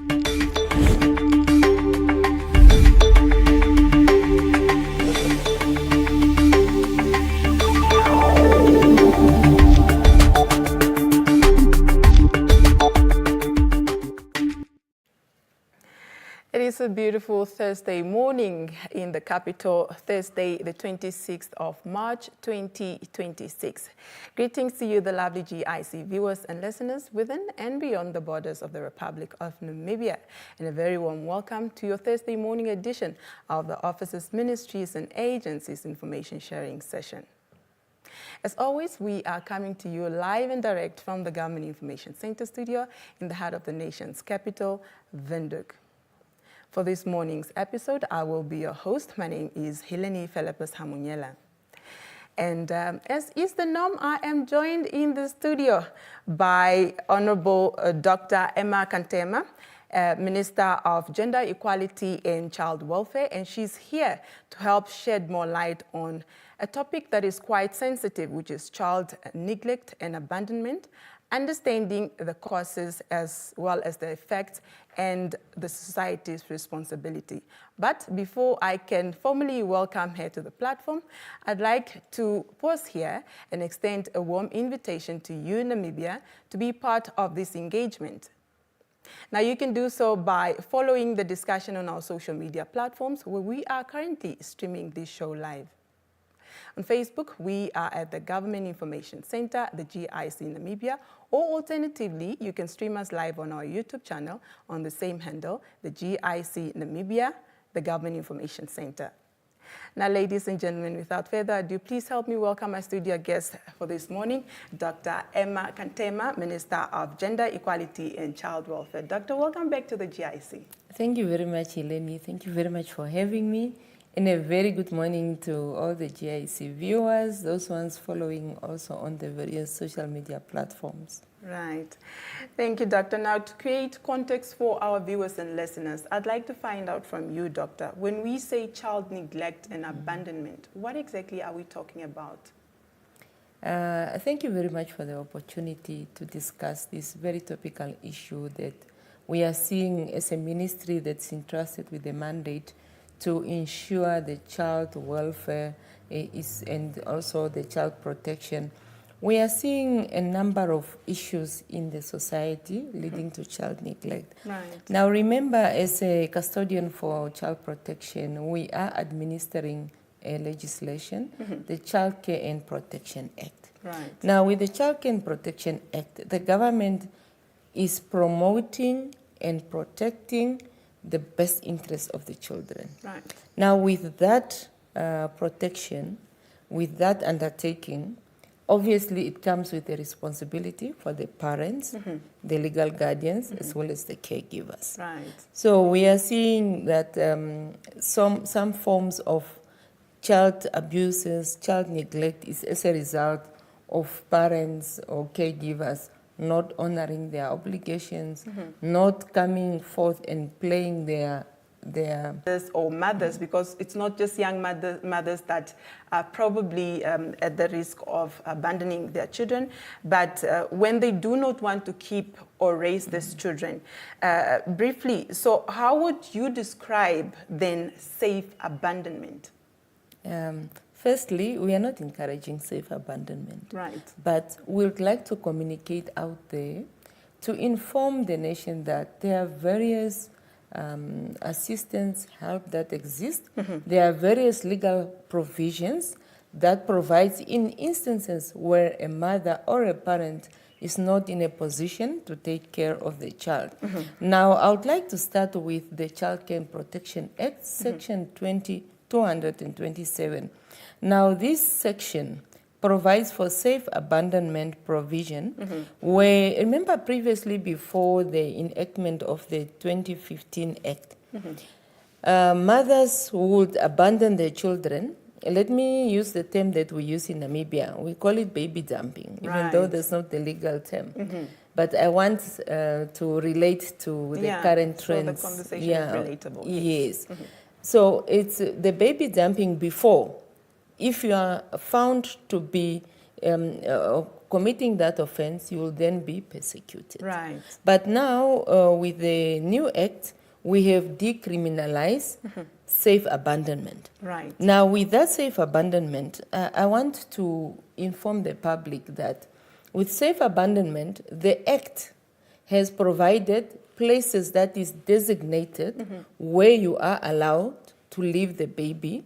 It is a beautiful Thursday morning in the capital, Thursday, the 26th of March, 2026. Greetings to you, the lovely GIC viewers and listeners within and beyond the borders of the Republic of Namibia. And a very warm welcome to your Thursday morning edition of the Office's Ministries and Agencies Information Sharing Session. As always, we are coming to you live and direct from the Government Information Center studio in the heart of the nation's capital, Windhoek. For this morning's episode, I will be your host. My name is Helene Philippus Hamunyela. And as is the norm, I am joined in the studio by Honorable Dr. Emma Kantema, Minister of Gender Equality and Child Welfare, and she's here to help shed more light on a topic that is quite sensitive, which is child neglect and abandonment, understanding the causes as well as the effects and the society's responsibility. But before I can formally welcome her to the platform, I'd like to pause here and extend a warm invitation to you, Namibia, to be part of this engagement. Now, you can do so by following the discussion on our social media platforms, where we are currently streaming this show live. On Facebook, we are at the Government Information Center, the GIC Namibia, or alternatively, you can stream us live on our YouTube channel on the same handle, the GIC Namibia, the Government Information Center. Now, ladies and gentlemen, without further ado, please help me welcome my studio guest for this morning, Dr. Emma Kantema, Minister of Gender Equality and Child Welfare. Doctor, welcome back to the GIC. Thank you very much, Helene. Thank you very much for having me. And a very good morning to all the GIC viewers, those ones following also on the various social media platforms. Right. Thank you, Doctor. Now, to create context for our viewers and listeners, I'd like to find out from you, Doctor, when we say child neglect and abandonment, what exactly are we talking about? Thank you very much for the opportunity to discuss this very topical issue that we are seeing as a ministry that's entrusted with the mandate to ensure the child welfare and also the child protection. We are seeing a number of issues in the society leading to child neglect. Right. Now, remember, as a custodian for child protection, we are administering a legislation, the Child Care and Protection Act. Right. Now, with the Child Care and Protection Act, the government is promoting and protecting the best interests of the children. Right. Now, with that protection, with that undertaking, obviously it comes with a responsibility for the parents, the legal guardians, as well as the caregivers. Right. So we are seeing that some forms of child abuses, child neglect is as a result of parents or caregivers not honoring their obligations, not coming forth and playing their or mothers, because it's not just young mothers that are probably at the risk of abandoning their children, but when they do not want to keep or raise these children. Briefly, so how would you describe then safe abandonment? Firstly, we are not encouraging safe abandonment. Right. But we would like to communicate out there to inform the nation that there are various assistance, help that exist. There are various legal provisions that provides in instances where a mother or a parent is not in a position to take care of the child. Now, I would like to start with the Child Care and Protection Act, Section 227. Now, this section provides for safe abandonment provision, where, remember previously before the enactment of the 2015 Act, mothers would abandon their children. Let me use the term that we use in Namibia. We call it baby dumping, even though that's not the legal term. But I want to relate to the current trends. So the conversation is relatable. Yes. So it's the baby dumping before. If you are found to be committing that offense, you will then be persecuted. Right. But now, with the new act, we have decriminalized safe abandonment. Right. Now, with that safe abandonment, I want to inform the public that with safe abandonment, the act has provided places that is designated where you are allowed to leave the baby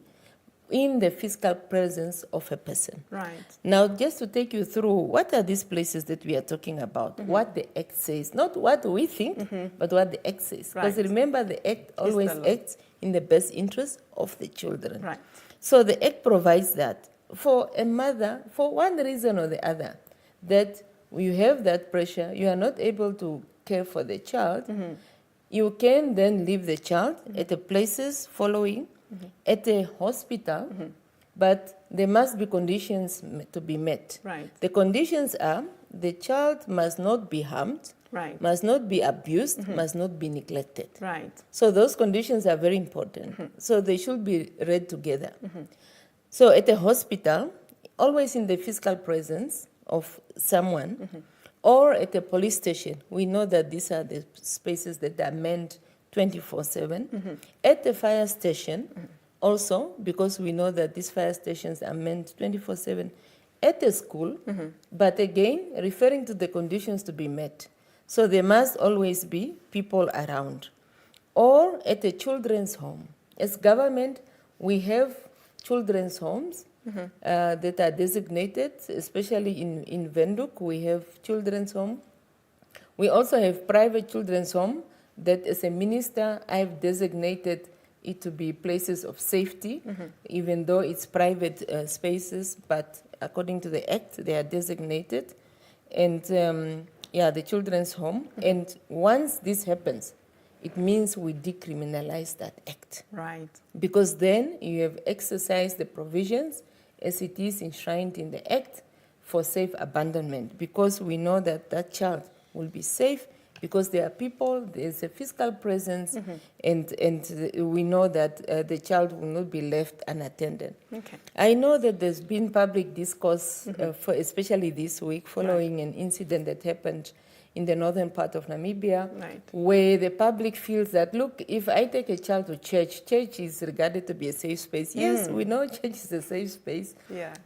in the physical presence of a person. Right. Now, just to take you through, what are these places that we are talking about? What the Act says, not what we think, but what the Act says. Right. Because remember, the Act always acts in the best interest of the children. Right. So the Act provides that for a mother, for one reason or the other, that you have that pressure, you are not able to care for the child, you can then leave the child at the places following, at a hospital, but there must be conditions to be met. Right. The conditions are the child must not be harmed, Right. must not be abused, must not be neglected. Right. So those conditions are very important. So they should be read together. So at a hospital, always in the physical presence of someone, or at a police station, we know that these are the spaces that are manned 24/7. At the fire station, also, because we know that these fire stations are manned 24/7. At the school, but again, referring to the conditions to be met. So there must always be people around. Or at a children's home. As government, we have children's homes that are designated, especially in Windhoek, we have children's home. We also have private children's home that as a minister, I've designated it to be places of safety, even though it's private spaces, but according to the Act, they are designated. And the children's home. And once this happens, it means we decriminalize that act. Right. Because then you have exercised the provisions as it is enshrined in the Act for safe abandonment, because we know that that child will be safe because there are people, there's a physical presence, and we know that the child will not be left unattended. Okay. I know that there's been public discourse, for especially this week, following an incident that happened in the northern part of Namibia, where the public feels that, look, if I take a child to church, church is regarded to be a safe space. Yes, we know church is a safe space,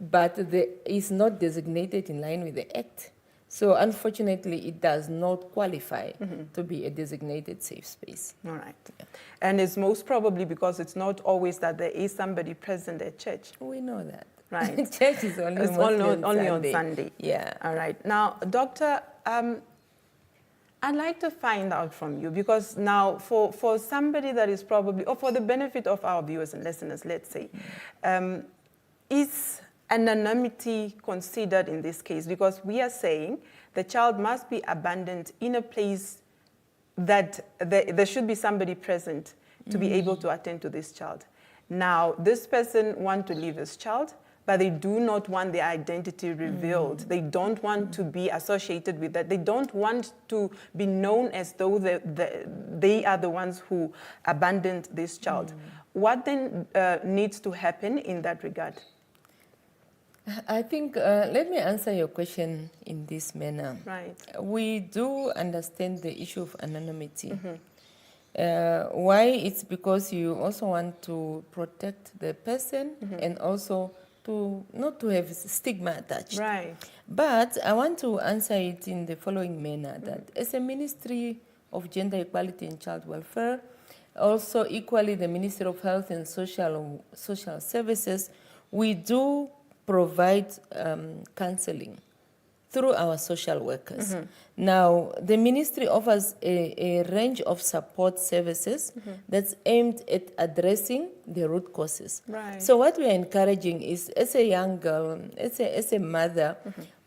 but it's not designated in line with the Act. So unfortunately, it does not qualify to be a designated safe space. All right. Yeah. And it's most probably because it's not always that there is somebody present at church. We know that. Right. Church is only on Sunday. Yeah. All right. Now, Doctor, I'd like to find out from you, because now for somebody that is probably, or for the benefit of our viewers and listeners, let's say, is anonymity considered in this case? Because we are saying the child must be abandoned in a place that there should be somebody present to be able to attend to this child. Now, this person wants to leave this child, but they do not want their identity revealed. They don't want to be associated with that. They don't want to be known as though they are the ones who abandoned this child. What then needs to happen in that regard? I think, let me answer your question in this manner. Right. We do understand the issue of anonymity. Why? It's because you also want to protect the person and also to not to have stigma attached. Right. But I want to answer it in the following manner, that as a Ministry of Gender Equality and Child Welfare, also equally the Ministry of Health and Social Services, we do provide counseling through our social workers. Now, the ministry offers a range of support services that's aimed at addressing the root causes. Right. So what we are encouraging is, as a young girl, as a mother,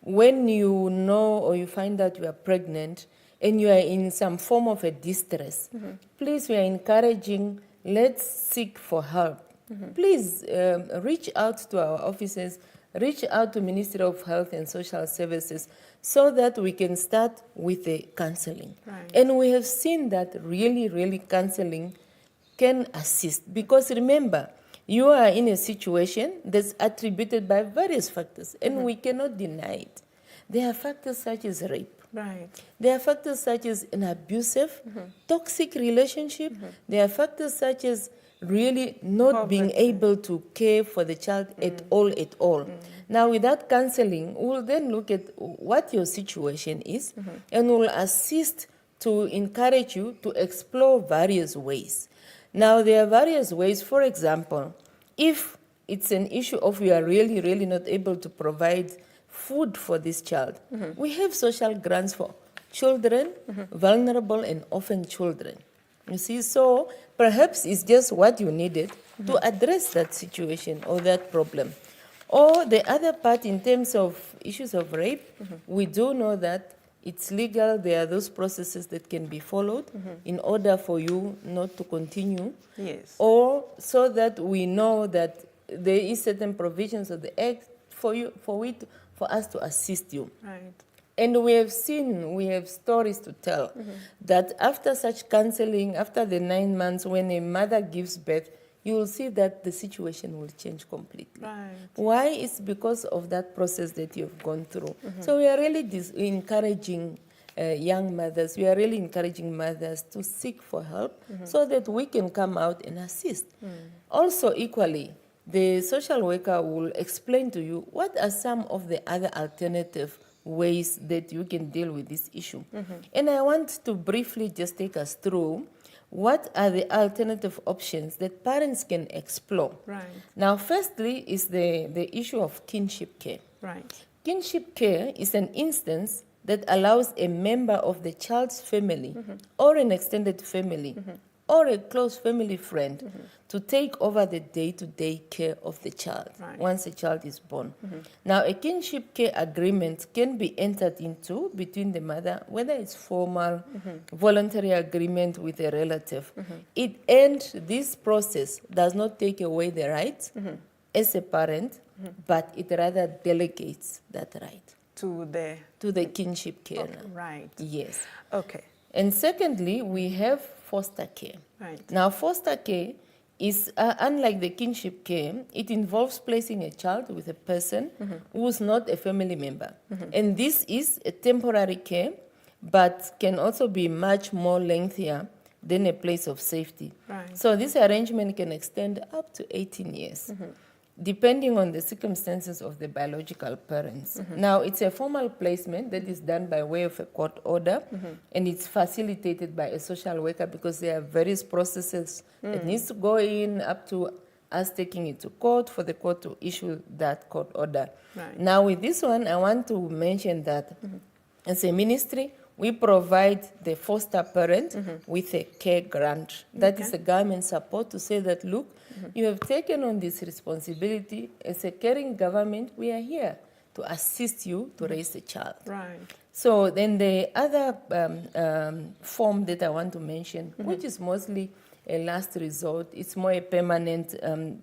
when you know or you find out you are pregnant and you are in some form of a distress, please, we are encouraging, let's seek for help. Please reach out to our offices, reach out to Ministry of Health and Social Services so that we can start with the counseling. Right. And we have seen that really, really counseling can assist. Because remember, You are in a situation that's attributed by various factors, and we cannot deny it. There are factors such as rape. Right. There are factors such as an abusive, toxic relationship. There are factors such as really not being able to care for the child at all. Now, with that counseling, we'll then look at what your situation is, and we'll assist to encourage you to explore various ways. Now, there are various ways. For example, if it's an issue of you are really not able to provide food for this child, we have social grants for children, vulnerable and orphan children. You see, so perhaps it's just what you needed to address that situation or that problem. Or the other part, in terms of issues of rape, we do know that it's legal. There are those processes that can be followed in order for you not to continue. Yes. Or so that we know that there is certain provisions of the Act for us to assist you. Right. And we have stories to tell that after such counseling, after the 9 months, when a mother gives birth, you will see that the situation will change completely. Right. Why? It's because of that process that you've gone through. So we are really encouraging young mothers, we are really encouraging mothers to seek for help so that we can come out and assist. Also, equally, the social worker will explain to you what are some of the other alternative ways that you can deal with this issue. And I want to briefly just take us through what are the alternative options that parents can explore. Right. Now, firstly is the issue of kinship care. Right. Kinship care is an instance that allows a member of the child's family or an extended family or a close family friend to take over the day-to-day care of the child once a child is born. Now, a kinship care agreement can be entered into between the mother, whether it's formal, voluntary agreement with a relative. This process does not take away the rights as a parent, but it rather delegates that right To the kinship care. Okay, right. Yes. Okay. And secondly, we have foster care. Right. Now, foster care is, unlike the kinship care, it involves placing a child with a person who is not a family member. And this is a temporary care, but can also be much more lengthier than a place of safety. Right. So this arrangement can extend up to 18 years. Depending on the circumstances of the biological parents. Now, it's a formal placement that is done by way of a court order, and it's facilitated by a social worker because there are various processes that needs to go in up to us taking it to court for the court to issue that court order. Right. Now, with this one, I want to mention that as a ministry, we provide the foster parent with a care grant. That is a government support to say that, look, you have taken on this responsibility. As a caring government, we are here to assist you to raise the child. Right. So then the other form that I want to mention, which is mostly a last resort, it's more a permanent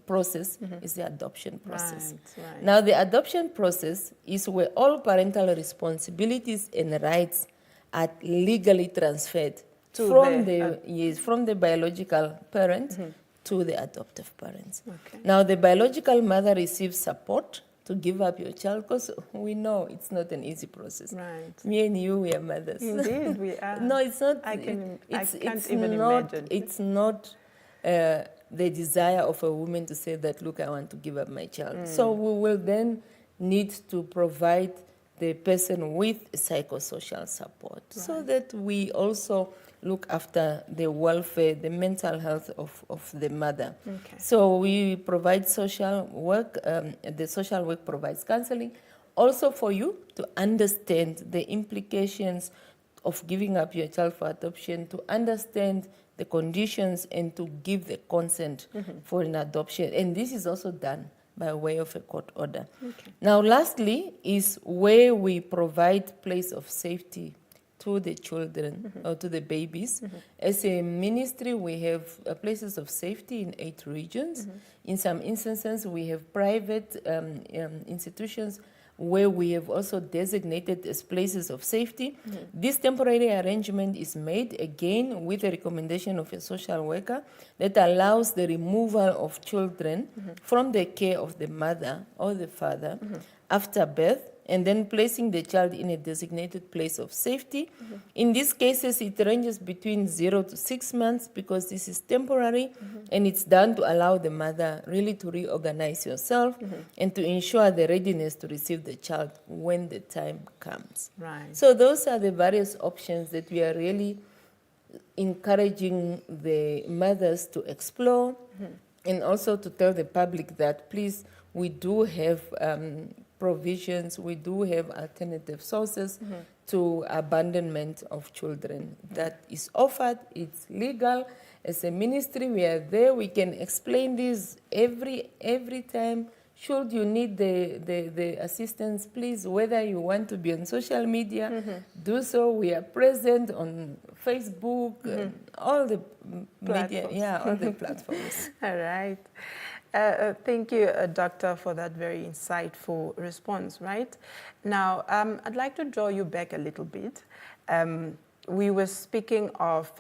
process, is the adoption process. Right. Now, the adoption process is where all parental responsibilities and rights are legally transferred from the biological parent to the adoptive parents. Okay. Now, the biological mother receives support to give up your child because we know it's not an easy process. Right. Me and you, we are mothers. Indeed, we are. No, it's not. I can't it's even not, imagine. It's not the desire of a woman to say that, look, I want to give up my child. So we will then need to provide the person with psychosocial support so that we also look after the welfare, the mental health of the mother. Okay. So we provide social work, the social work provides counseling, also for you to understand the implications of giving up your child for adoption, to understand the conditions and to give the consent for an adoption. And this is also done by way of a court order. Okay. Now, lastly, is where we provide place of safety to the children or to the babies. As a ministry, we have places of safety in 8 regions. In some instances, we have private institutions where we have also designated as places of safety. This temporary arrangement is made again with a recommendation of a social worker that allows the removal of children from the care of the mother or the father after birth, and then placing the child in a designated place of safety. In these cases, it ranges between 0 to 6 months because this is temporary, and it's done to allow the mother really to reorganize herself and to ensure the readiness to receive the child when the time comes. Right. So those are the various options that we are really encouraging the mothers to explore, and also to tell the public that, please, we do have provisions, we do have alternative sources to abandonment of children that is offered. It's legal. As a ministry, we are there. We can explain this every time. Should you need the assistance, please, whether you want to be on social media, do so. We are present on Facebook, all the media, all the platforms. All right. Thank you, Doctor, for that very insightful response, right? Now, I'd like to draw you back a little bit. We were speaking of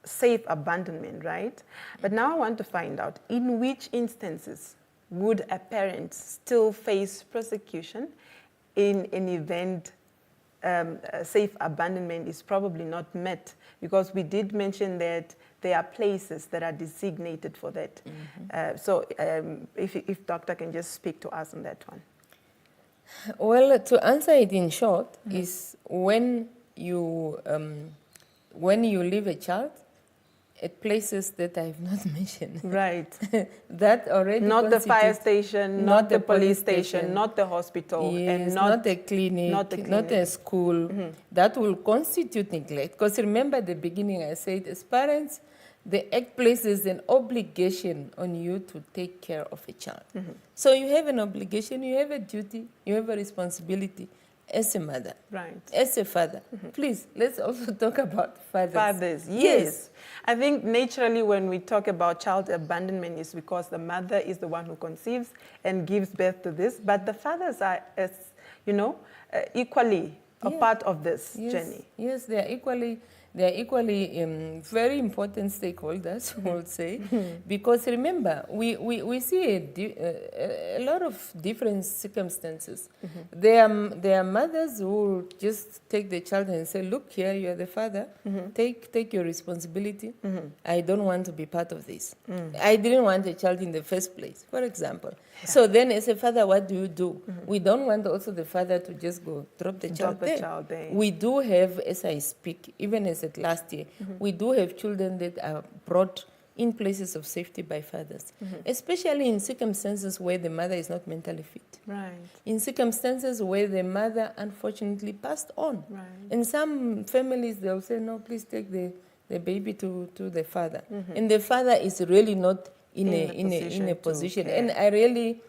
safe abandonment, right? But now I want to find out, in which instances would a parent still face prosecution in an event safe abandonment is probably not met? Because we did mention that there are places that are designated for that. So if Doctor can just speak to us on that one. Well, to answer it in short, is when you leave a child at places that I have not mentioned. Right. That already not the fire station, not the police station, not the hospital, yes, and not a clinic, not a school. That will constitute neglect. Because remember at the beginning I said, as parents, the Act places an obligation on you to take care of a child. So you have an obligation, you have a duty, you have a responsibility as a mother, right, as a father. Please, let's also talk about fathers. Fathers, yes. I think naturally when we talk about child abandonment is because the mother is the one who conceives and gives birth to this, but the fathers are, as you know, equally a part of this journey. Yes, they are equally very important stakeholders, I would say, because remember, we see a lot of different circumstances. There are mothers who will just take the child and say, look here, you are the father, take your responsibility. I don't want to be part of this. I didn't want a child in the first place, for example. Yeah. So then as a father, what do? We don't want also the father to just go drop the child there. We do have, as I speak, even as at last year, we do have children that are brought in places of safety by fathers, especially in circumstances where the mother is not mentally fit. Right. In circumstances where the mother unfortunately passed on. Right. In some families, they'll say, no, please take the baby to the father. And the father is really not in a position. And I really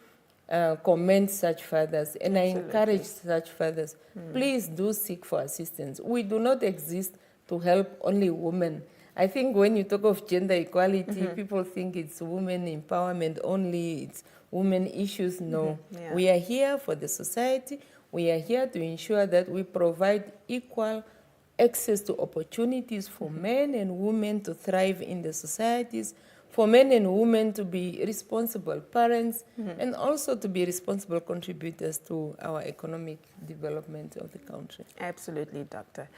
commend such fathers, and I encourage such fathers. Please do seek for assistance. We do not exist to help only women. I think when you talk of gender equality, people think it's women empowerment only, it's women issues. No, we are here for the society. We are here to ensure that we provide equal access to opportunities for men and women to thrive in the societies, for men and women to be responsible parents, and also to be responsible contributors to our economic development of the country. Absolutely, Doctor.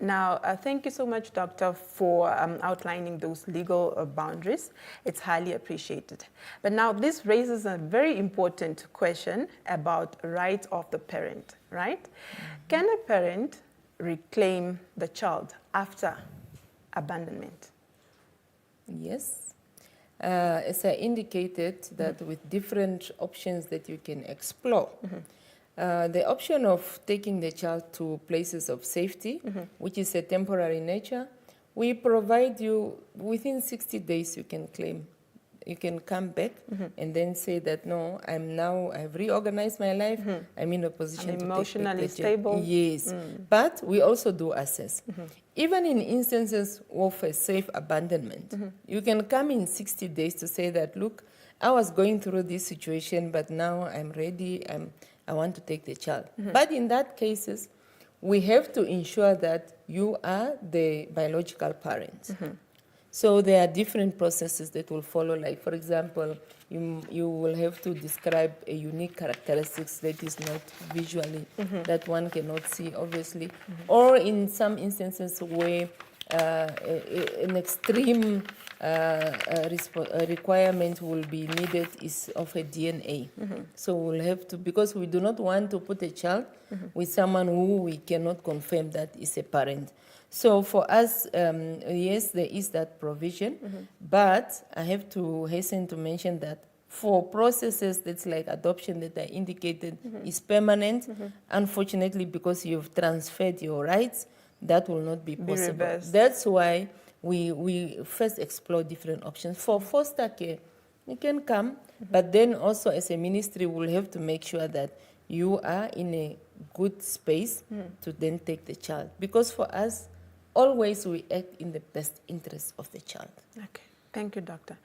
Now, thank you so much, Doctor, for outlining those legal boundaries. It's highly appreciated. But now this raises a very important question about rights of the parent, right? Can a parent reclaim the child after abandonment? Yes. As I indicated, that with different options that you can explore. The option of taking the child to places of safety, which is a temporary nature, we provide you, within 60 days you can claim. You can come back and then say that, no, I've reorganized my life, I'm in a position to emotionally stable. Yes, but we also do assess. Even in instances of a safe abandonment, you can come in 60 days to say that, look, I was going through this situation, but now I'm ready, I want to take the child. But in that cases, we have to ensure that you are the biological parent. So there are different processes that will follow. Like, for example, you will have to describe a unique characteristics that is not visually, that one cannot see, obviously. Or in some instances where an extreme requirement will be needed is of a DNA. So we'll have to, because we do not want to put a child with someone who we cannot confirm that is a parent. So for us, yes, there is that provision, but I have to hasten to mention that for processes that's like adoption that I indicated is permanent, unfortunately, because you've transferred your rights, that will not be possible. Reversed. That's why we first explore different options. For foster care, you can come, but then also as a ministry, we'll have to make sure that you are in a good space to then take the child. Because for us, always we act in the best interest of the child. Okay, thank you, doctor.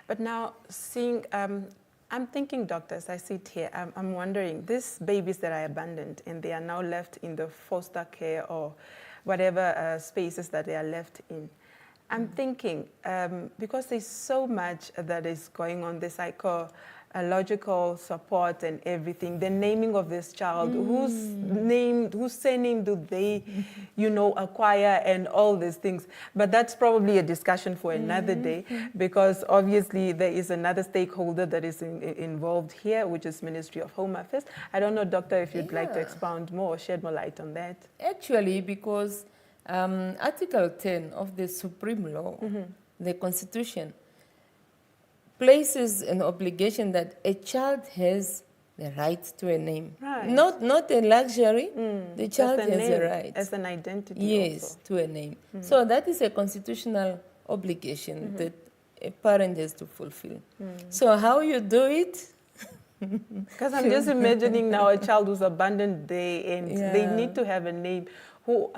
But now, seeing, I'm thinking, doctor, as I sit here, I'm wondering, these babies that are abandoned and they are now left in the foster care or whatever spaces that they are left in, I'm thinking, because there's so much that is going on, this psychological support and everything, the naming of this child, whose surname do they, acquire, and all these things. But that's probably a discussion for another day, because obviously there is another stakeholder that is involved here, which is Ministry of Home Affairs. I don't know, doctor, if you'd like to expound more or shed more light on that. Actually, because Article 10 of the Supreme Law, the Constitution, places an obligation that a child has the right to a name. Right. Not a luxury, the child has name, a right. as an identity. Yes, also. to a name. So that is a constitutional obligation that a parent has to fulfill. So how you do it? Because I'm just imagining now a child who's abandoned there and they need to have a name. Who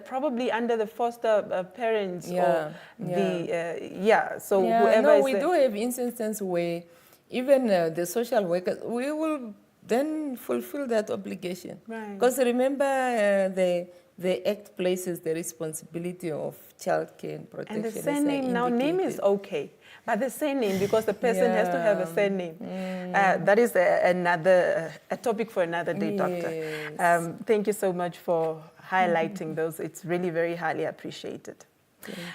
probably under the foster parents or so whoever no, is we do have instances where even the social workers, we will then fulfill that obligation. Right. Because remember, the Act places the responsibility of child care and protection. And the surname, now name is okay, but the surname, because the person has to have a surname. That is another topic for another day, doctor. Thank you so much for highlighting those. It's really very highly appreciated.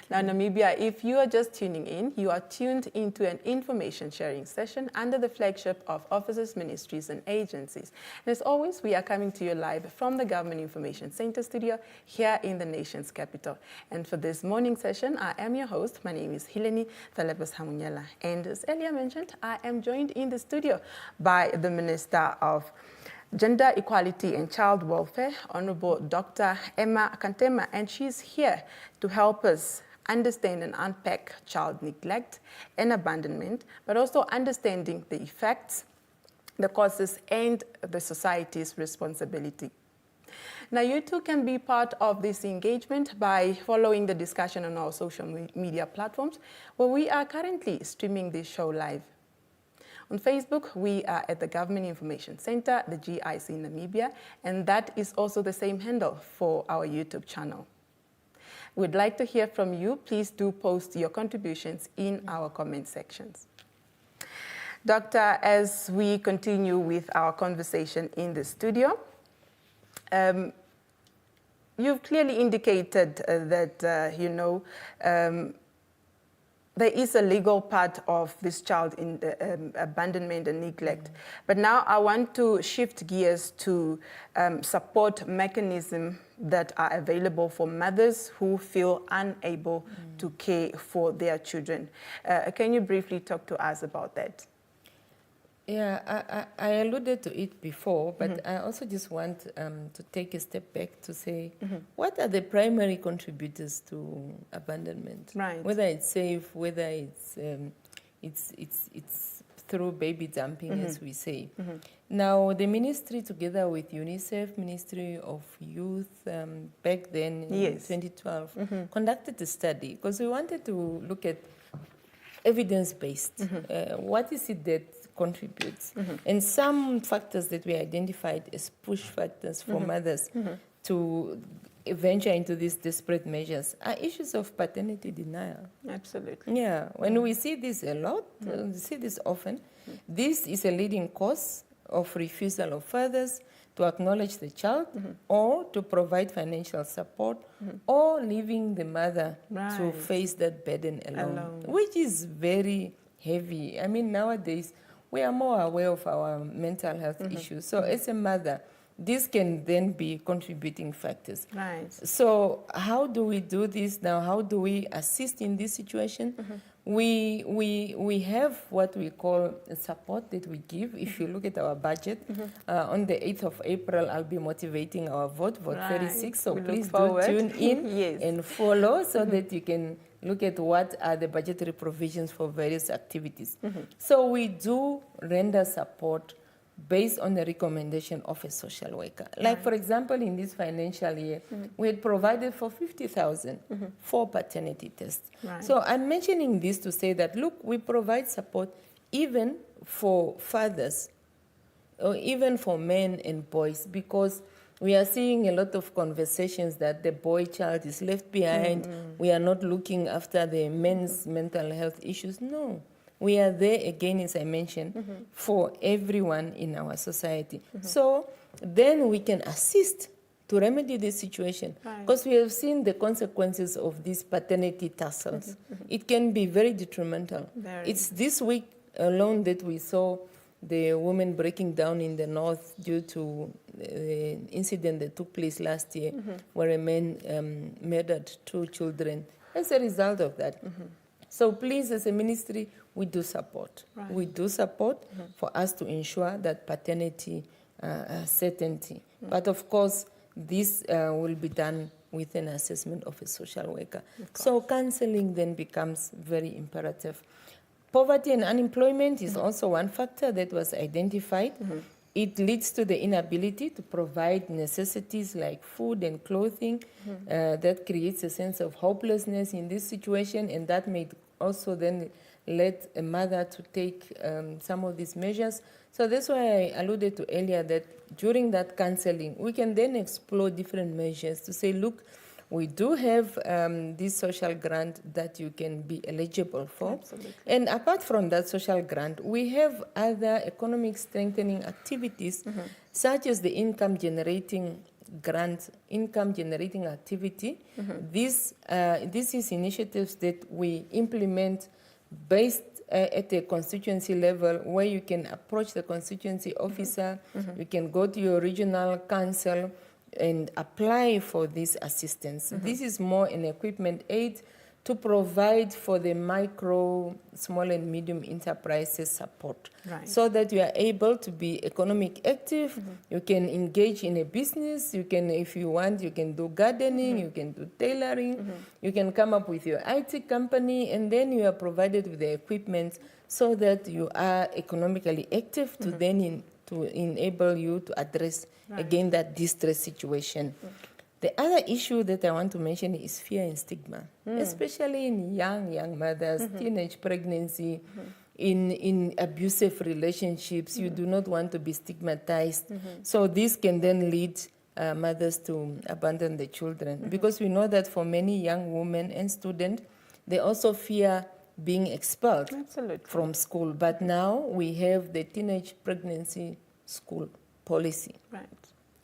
Now, Namibia, if you are just tuning in, you are tuned into an information sharing session under the flagship of offices, ministries, and agencies. And as always, we are coming to you live from the Government Information Center studio here in the nation's capital. And for this morning session, I am your host. My name is Hileni Thalebas Hamunyala. And as earlier mentioned, I am joined in the studio by the Minister of Gender Equality and Child Welfare, Honorable Dr. Emma Kantema, and she's here to help us understand and unpack child neglect and abandonment, but also understanding the effects, the causes, and the society's responsibility. Now, you too can be part of this engagement by following the discussion on our social media platforms, where we are currently streaming this show live. On Facebook, we are at the Government Information Center, the GIC Namibia, and that is also the same handle for our YouTube channel. We'd like to hear from you. Please do post your contributions in our comment sections. Doctor, as we continue with our conversation in the studio, you've clearly indicated that, there is a legal part of this child in abandonment and neglect. But now I want to shift gears to support mechanisms that are available for mothers who feel unable to care for their children. Can you briefly talk to us about that? Yeah, I alluded to it before, but I also just want to take a step back to say, what are the primary contributors to abandonment? Right. Whether it's safe, whether it's through baby dumping, as we say. Now, the ministry, together with UNICEF, Ministry of Youth, back then in 2012, conducted a study because we wanted to look at evidence-based. What is it that contributes. And some factors that we identified as push factors for mothers to venture into these desperate measures are issues of paternity denial. Absolutely. Yeah, when we see this a lot, we see this often, this is a leading cause of refusal of fathers to acknowledge the child or to provide financial support or leaving the mother to face that burden alone, which is very heavy. I mean, nowadays, we are more aware of our mental health issues. So as a mother, this can then be contributing factors. Right. So how do we do this now? How do we assist in this situation? We have what we call support that we give. If you look at our budget, on the 8th of April, I'll be motivating our vote 36. So please do tune in and follow so that you can look at what are the budgetary provisions for various activities. So we do render support based on the recommendation of a social worker. Like, for example, in this financial year, we had provided for 50,000 for paternity tests. So I'm mentioning this to say that, look, we provide support even for fathers, or even for men and boys, because we are seeing a lot of conversations that the boy child is left behind. We are not looking after the men's mental health issues. No. We are there again, as I mentioned, for everyone in our society. So then we can assist to remedy this situation, because we have seen the consequences of these paternity tussles. It can be very detrimental. It's this week alone that we saw the woman breaking down in the north due to the incident that took place last year, where a man murdered 2 children as a result of that. So please, as a ministry, we do support. We do support for us to ensure that paternity certainty. But of course, this will be done with an assessment of a social worker. So counseling then becomes very imperative. Poverty and unemployment is also one factor that was identified. It leads to the inability to provide necessities like food and clothing. That creates a sense of hopelessness in this situation, and that may also then lead a mother to take some of these measures. So that's why I alluded to earlier that during that counseling, we can then explore different measures to say, look, we do have this social grant that you can be eligible for. Absolutely. And apart from that social grant, we have other economic strengthening activities, such as the income generating grant, income generating activity. This is initiatives that we implement based at a constituency level, where you can approach the constituency officer, you can go to your regional council and apply for this assistance. This is more an equipment aid to provide for the micro, small and medium enterprises support, so that you are able to be economic active. You can engage in a business. You can, if you want, you can do gardening, you can do tailoring, you can come up with your IT company, and then you are provided with the equipment so that you are economically active to then to enable you to address again that distress situation. The other issue that I want to mention is fear and stigma, especially in young mothers, teenage pregnancy, in abusive relationships. You do not want to be stigmatized. So this can then lead mothers to abandon the children, because we know that for many young women and students, they also fear being expelled from school. But now we have the teenage pregnancy school policy.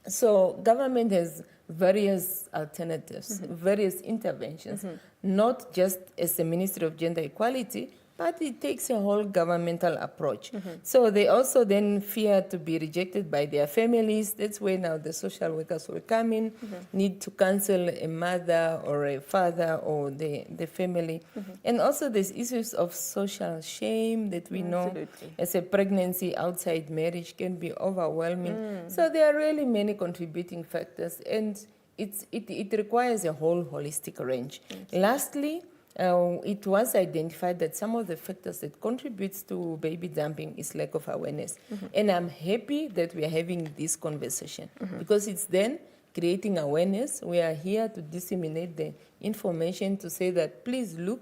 So government has various alternatives, various interventions, not just as the Ministry of Gender Equality, but it takes a whole governmental approach. So they also then fear to be rejected by their families. That's where now the social workers will come in, need to counsel a mother or a father or the family. And also there's issues of social shame that we know as a pregnancy outside marriage can be overwhelming. So there are really many contributing factors, and it requires a whole holistic range. Lastly, it was identified that some of the factors that contributes to baby dumping is lack of awareness. And I'm happy that we are having this conversation, because it's then creating awareness. We are here to disseminate the information to say that, please look,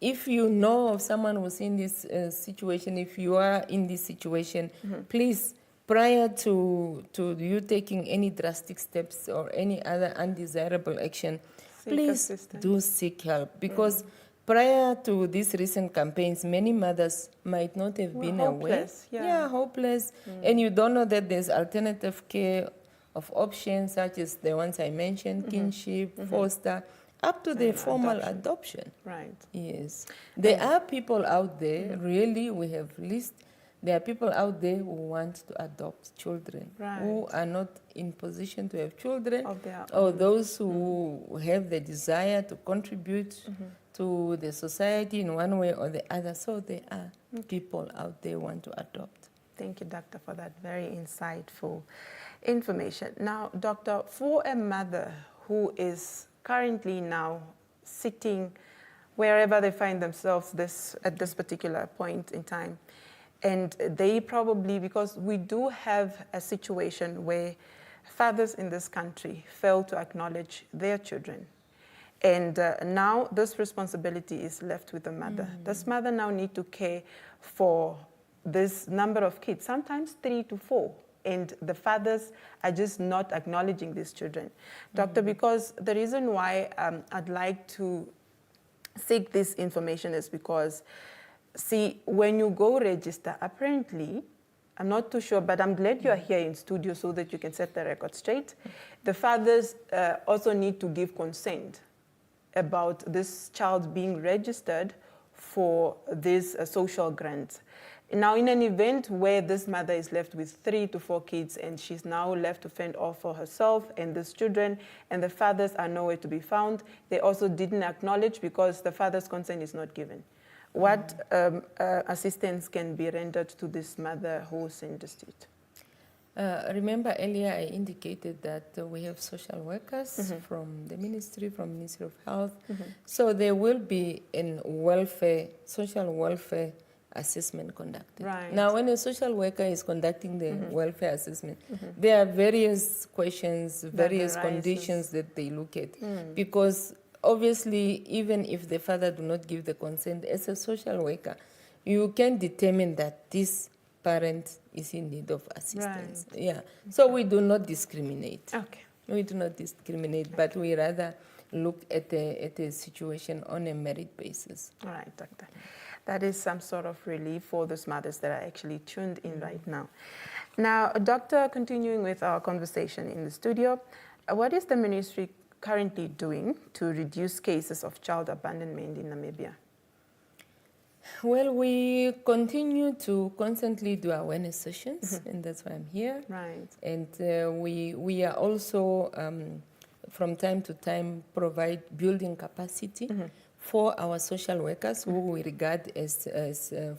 if you know of someone who's in this situation, if you are in this situation, please, prior to you taking any drastic steps or any other undesirable action, please do seek help, because prior to these recent campaigns, many mothers might not have been aware. Yeah, hopeless. And you don't know that there's alternative care of options such as the ones I mentioned, kinship, foster, up to the formal adoption. Right. Yes. There are people out there, really, we have list. There are people out there who want to adopt children, who are not in position to have children, or those who have the desire to contribute to the society in one way or the other. So there are people out there who want to adopt. Thank you, Doctor, for that very insightful information. Now, Doctor, for a mother who is currently now sitting wherever they find themselves at this particular point in time, and they probably, because we do have a situation where fathers in this country fail to acknowledge their children. And now this responsibility is left with the mother. This mother now needs to care for this number of kids, sometimes 3 to 4. And the fathers are just not acknowledging these children. Doctor, because the reason why I'd like to seek this information is because, see, when you go register, apparently, I'm not too sure, but I'm glad you're here in studio so that you can set the record straight. The fathers also need to give consent about this child being registered for this social grant. Now, in an event where this mother is left with 3 to 4 kids and she's now left to fend off for herself and these children, and the fathers are nowhere to be found, they also didn't acknowledge because the father's consent is not given. What assistance can be rendered to this mother who's in dispute? Remember earlier I indicated that we have social workers from the Ministry of Health. So there will be a social welfare assessment conducted. Right. Now, when a social worker is conducting the welfare assessment, there are various questions, various conditions that they look at. Because obviously, even if the father do not give the consent, as a social worker, you can determine that this parent is in need of assistance. Right. Yeah. So we do not discriminate. Okay. We do not discriminate, but we rather look at a situation on a merit basis. All right, Doctor. That is some sort of relief for those mothers that are actually tuned in right now. Now, Doctor, continuing with our conversation in the studio, what is the ministry currently doing to reduce cases of child abandonment in Namibia? Well, we continue to constantly do awareness sessions, and that's why I'm here. Right. And we are also, from time to time, provide building capacity for our social workers, who we regard as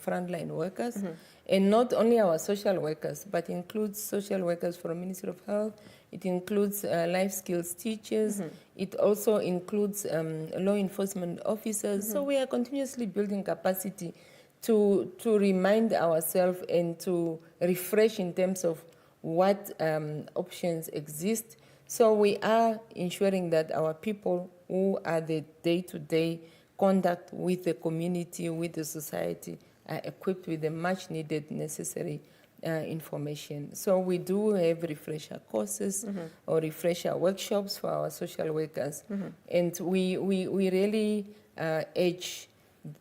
frontline workers. And not only our social workers, but includes social workers from Ministry of Health. It includes life skills teachers. It also includes law enforcement officers. So we are continuously building capacity to remind ourselves and to refresh in terms of what options exist. So we are ensuring that our people who are the day-to-day contact with the community, with the society, are equipped with the much needed necessary information. So we do have refresher courses or refresher workshops for our social workers. And we really urge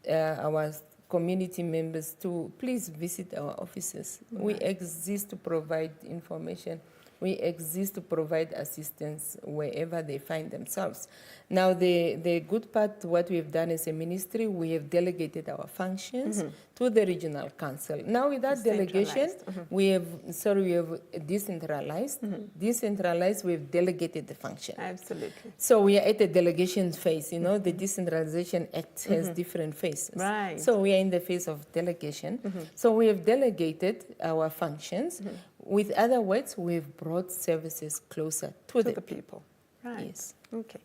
our community members to please visit our offices. We exist to provide information. We exist to provide assistance wherever they find themselves. Now, the good part, what we have done as a ministry, we have delegated our functions to the regional council. Now, with that delegation, we have decentralized. Decentralized, we have delegated the function. Absolutely. So we are at the delegation phase. You know, the Decentralization Act has different phases. Right. So we are in the phase of delegation. So we have delegated our functions. With other words, we've brought services closer to the people. Right. Yes. Okay.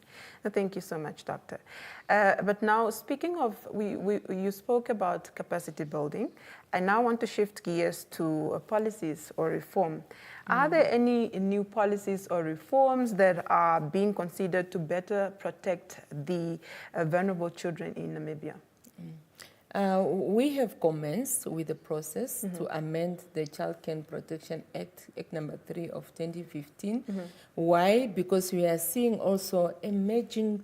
Thank you so much, Doctor. But now, speaking of, you spoke about capacity building. I now want to shift gears to policies or reform. Are there any new policies or reforms that are being considered to better protect the vulnerable children in Namibia? We have commenced with the process to amend the Child Care Protection Act, Act number 3 of 2015. Why? Because we are seeing also emerging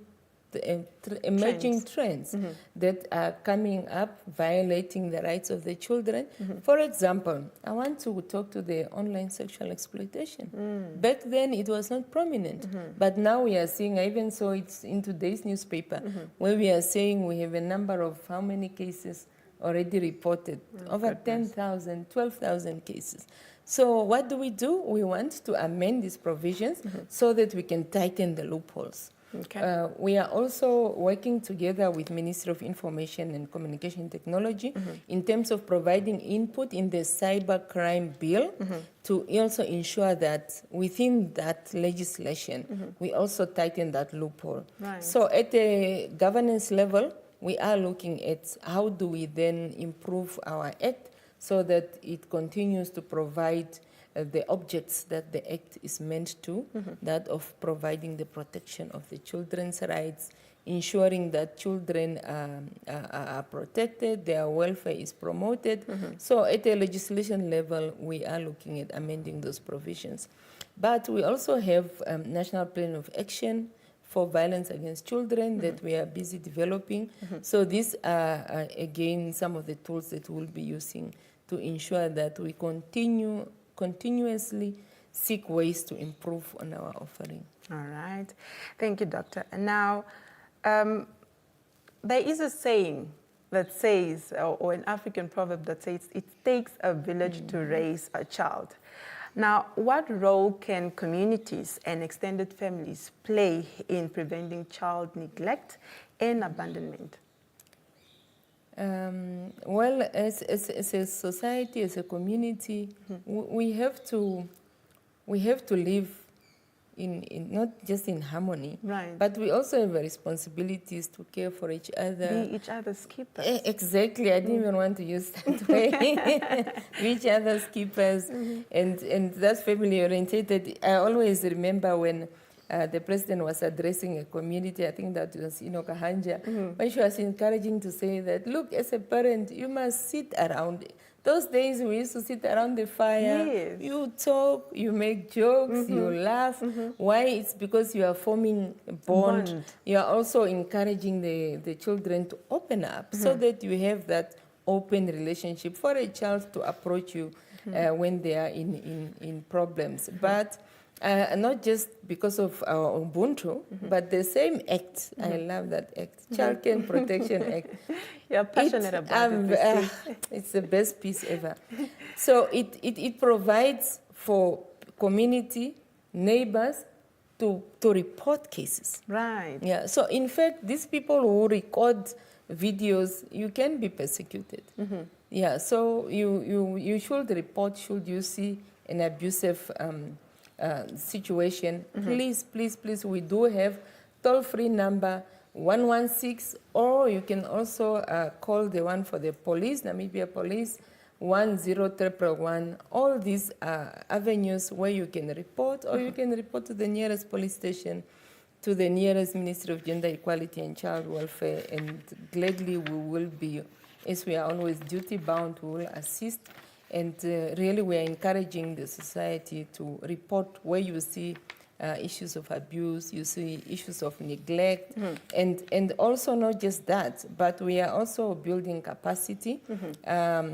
trends that are coming up, violating the rights of the children. For example, I want to talk to the online sexual exploitation. Back then, it was not prominent, but now we are seeing, I even saw it in today's newspaper, where we are saying we have a number of how many cases already reported, over 10,000, 12,000 cases. So what do? We want to amend these provisions so that we can tighten the loopholes. Okay. We are also working together with Ministry of Information and Communication Technology in terms of providing input in the cybercrime bill to also ensure that within that legislation, we also tighten that loophole. Right. So at the governance level, we are looking at how do we then improve our act so that it continues to provide the objects that the Act is meant to, that of providing the protection of the children's rights, ensuring that children are protected, their welfare is promoted. So at a legislation level, we are looking at amending those provisions. But we also have National Plan of Action for Violence Against Children that we are busy developing. So these are, again, some of the tools that we'll be using to ensure that we continuously seek ways to improve on our offering. All right. Thank you, Doctor. And now, there is a saying that says, or an African proverb that says, it takes a village to raise a child. Now, what role can communities and extended families play in preventing child neglect and abandonment? Well, as a society, as a community, we have to live in not just in harmony, right, but we also have responsibilities to care for each other. Be each other's keepers. Exactly. I didn't even want to use that way. Be each other's keepers, and that's family oriented. I always remember when the president was addressing a community, I think that was Kahanja, when she was encouraging to say that, look, as a parent, you must sit around. Those days we used to sit around the fire, yes, you talk, you make jokes, you laugh. Why? It's because you are forming a bond. You are also encouraging the children to open up so that you have that open relationship for a child to approach you when they are in problems. But not just because of our Ubuntu, but the same act. I love that act, Child Care Protection Act. You're passionate about it. It's the best piece ever. So it provides for community, neighbors to report cases. Right. Yeah. So in fact, these people who record videos, you can be persecuted. Yeah. So you should report should you see an abusive situation. Please, we do have toll-free number 116, or you can also call the one for the police, Namibia Police, 10111. All these avenues where you can report, or you can report to the nearest police station, to the nearest Ministry of Gender Equality and Child Welfare, and gladly we will be, as we are always duty-bound, we will assist. And really, we are encouraging the society to report where you see issues of abuse, you see issues of neglect, and also not just that, but we are also building capacity. We are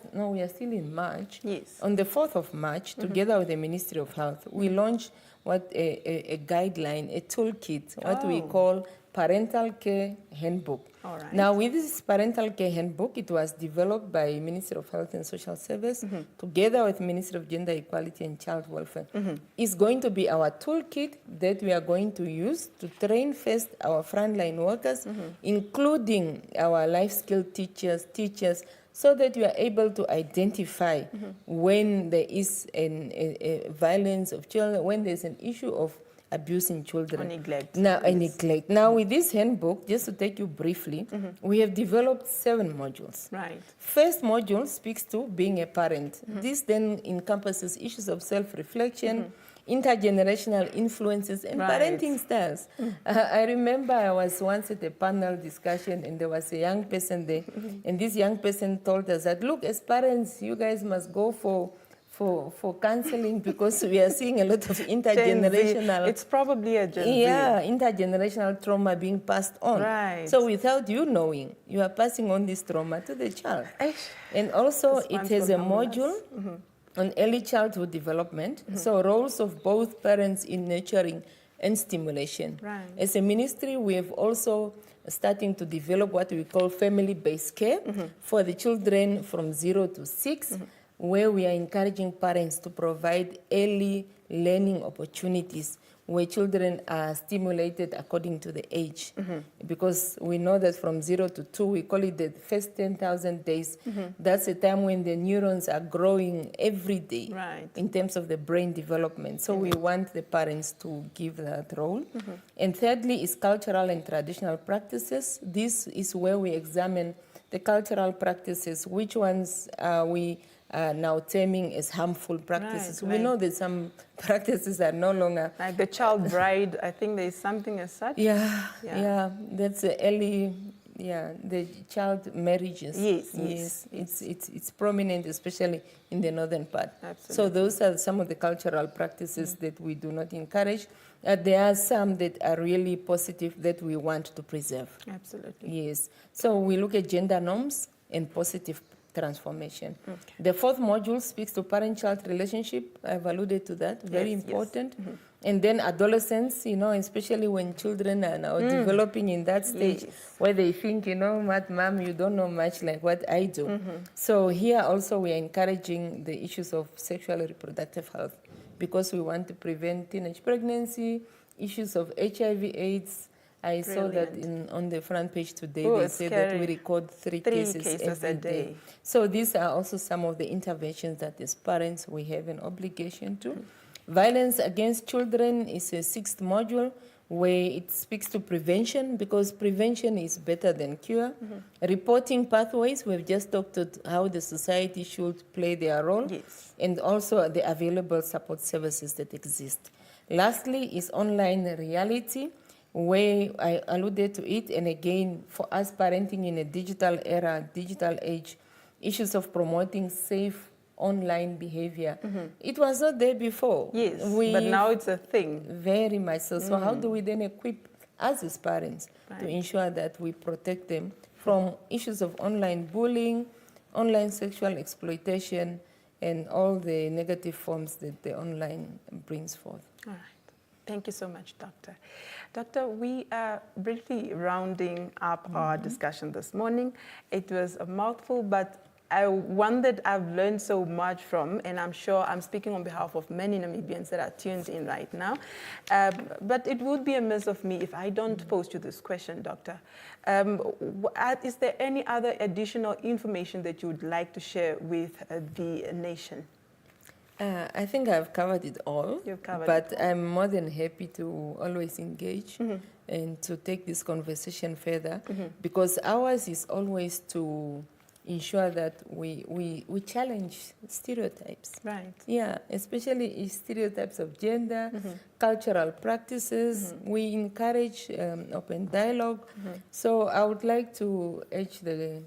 still in March. Yes. On the 4th of March, together with the Ministry of Health, we launched a guideline, a toolkit, what we call Parental Care Handbook. All right. Now, with this Parental Care Handbook, it was developed by Ministry of Health and Social Service together with Ministry of Gender Equality and Child Welfare. It's going to be our toolkit that we are going to use to train first our frontline workers, including our life skill teachers, so that we are able to identify when there is a violence of children, when there's an issue of abusing children. Or neglect. Neglect. Now, with this handbook, just to take you briefly, we have developed 7 modules. Right. First module speaks to being a parent. This then encompasses issues of self-reflection, intergenerational influences and parenting styles. I remember I was once at a panel discussion and there was a young person there, and this young person told us that, look, as parents, you guys must go for counseling because we are seeing a lot of intergenerational. It's probably a Gen Z. Yeah, intergenerational trauma being passed on. Right. So without you knowing, you are passing on this trauma to the child. And also it has a module on early childhood development. So roles of both parents in nurturing and stimulation. Right. As a ministry, we have also starting to develop what we call family-based care for the children from 0 to 6, where we are encouraging parents to provide early learning opportunities where children are stimulated according to the age. Because we know that from 0 to 2, we call it the first 10,000 days. That's a time when the neurons are growing every day in terms of the brain development. So we want the parents to give that role. And thirdly is cultural and traditional practices. This is where we examine the cultural practices, which ones are we now terming as harmful practices. We know that some practices are no longer... Like the child bride, I think there is something as such. Yeah, that's the early, the child marriages. Yes. It's prominent, especially in the northern part. Absolutely. So those are some of the cultural practices that we do not encourage. There are some that are really positive that we want to preserve. Absolutely. Yes. So we look at gender norms and positive transformation. The fourth module speaks to parent-child relationship. I've alluded to that, very important. And then adolescence, especially when children are now developing in that stage where they think, what, mom, you don't know much like what I do. So here also we are encouraging the issues of sexual and reproductive health because we want to prevent teenage pregnancy, issues of HIV/AIDS. I saw that on the front page today. They say that we record three cases every day. So these are also some of the interventions that as parents we have an obligation to. Violence against children is a sixth module where it speaks to prevention because prevention is better than cure. Reporting pathways, we've just talked about how the society should play their role and also the available support services that exist. Lastly is online reality, where I alluded to it, and again, for us parenting in a digital era, digital age, issues of promoting safe online behavior. It was not there before. Yes, but now it's a thing. Very much so. So how do we then equip us as parents to ensure that we protect them from issues of online bullying, online sexual exploitation, and all the negative forms that the online brings forth? All right. Thank you so much, Doctor. Doctor, we are briefly rounding up our discussion this morning. It was a mouthful, but one that I've learned so much from, and I'm sure I'm speaking on behalf of many Namibians that are tuned in right now, but it would be amiss of me if I don't pose you this question, Doctor. Is there any other additional information that you would like to share with the nation? I think I've covered it all. You've covered but I'm more than happy to always engage and to take this conversation further because ours is always to ensure that we challenge stereotypes. Right. Yeah, especially stereotypes of gender, cultural practices. We encourage open dialogue. So I would like to urge the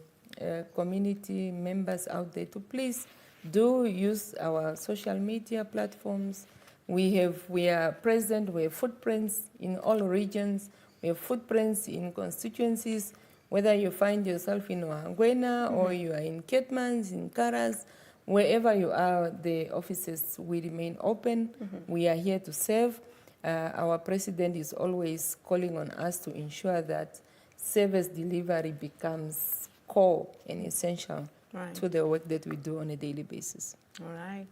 community members out there to please do use our social media platforms. We are present, we have footprints in all regions, we have footprints in constituencies, whether you find yourself in Ohangwena or you are in Kettmans, in Karas, wherever you are, the offices will remain open. We are here to serve. Our president is always calling on us to ensure that service delivery becomes core and essential to the work that we do on a daily basis. All right.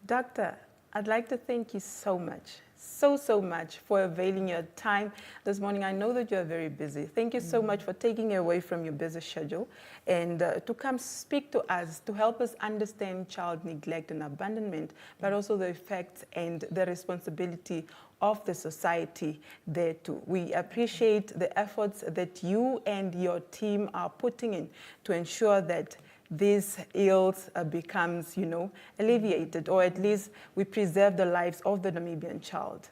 Doctor, I'd like to thank you so much, so much for availing your time this morning. I know that you are very busy. Thank you so much for taking away from your busy schedule and to come speak to us, to help us understand child neglect and abandonment, but also the effects and the responsibility of the society there too. We appreciate the efforts that you and your team are putting in to ensure that these ills becomes, you know, alleviated, or at least we preserve the lives of the Namibian child.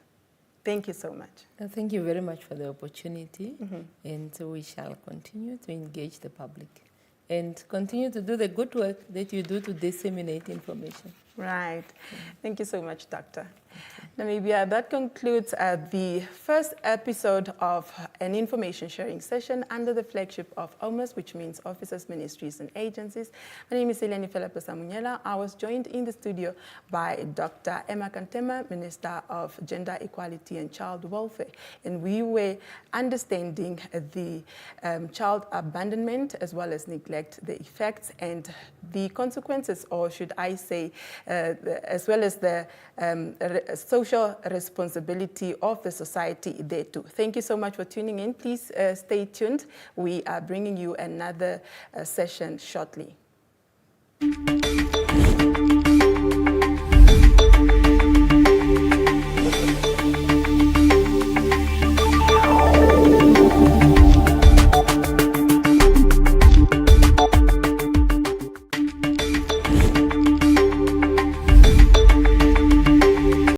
Thank you so much. Thank you very much for the opportunity, and we shall continue to engage the public and continue to do the good work that you do to disseminate information. Right. Thank you so much, Doctor. Namibia, that concludes the first episode of an information sharing session under the flagship of OMAS, which means Officers, Ministries and Agencies. My name is Eleni Felepa-Samunyela. I was joined in the studio by Dr. Emma Kantema, Minister of Gender Equality and Child Welfare. And we were understanding the child abandonment as well as neglect, the effects and the consequences, or should I say, as well as the social responsibility of the society there too. Thank you so much for tuning in. Please stay tuned. We are bringing you another session shortly.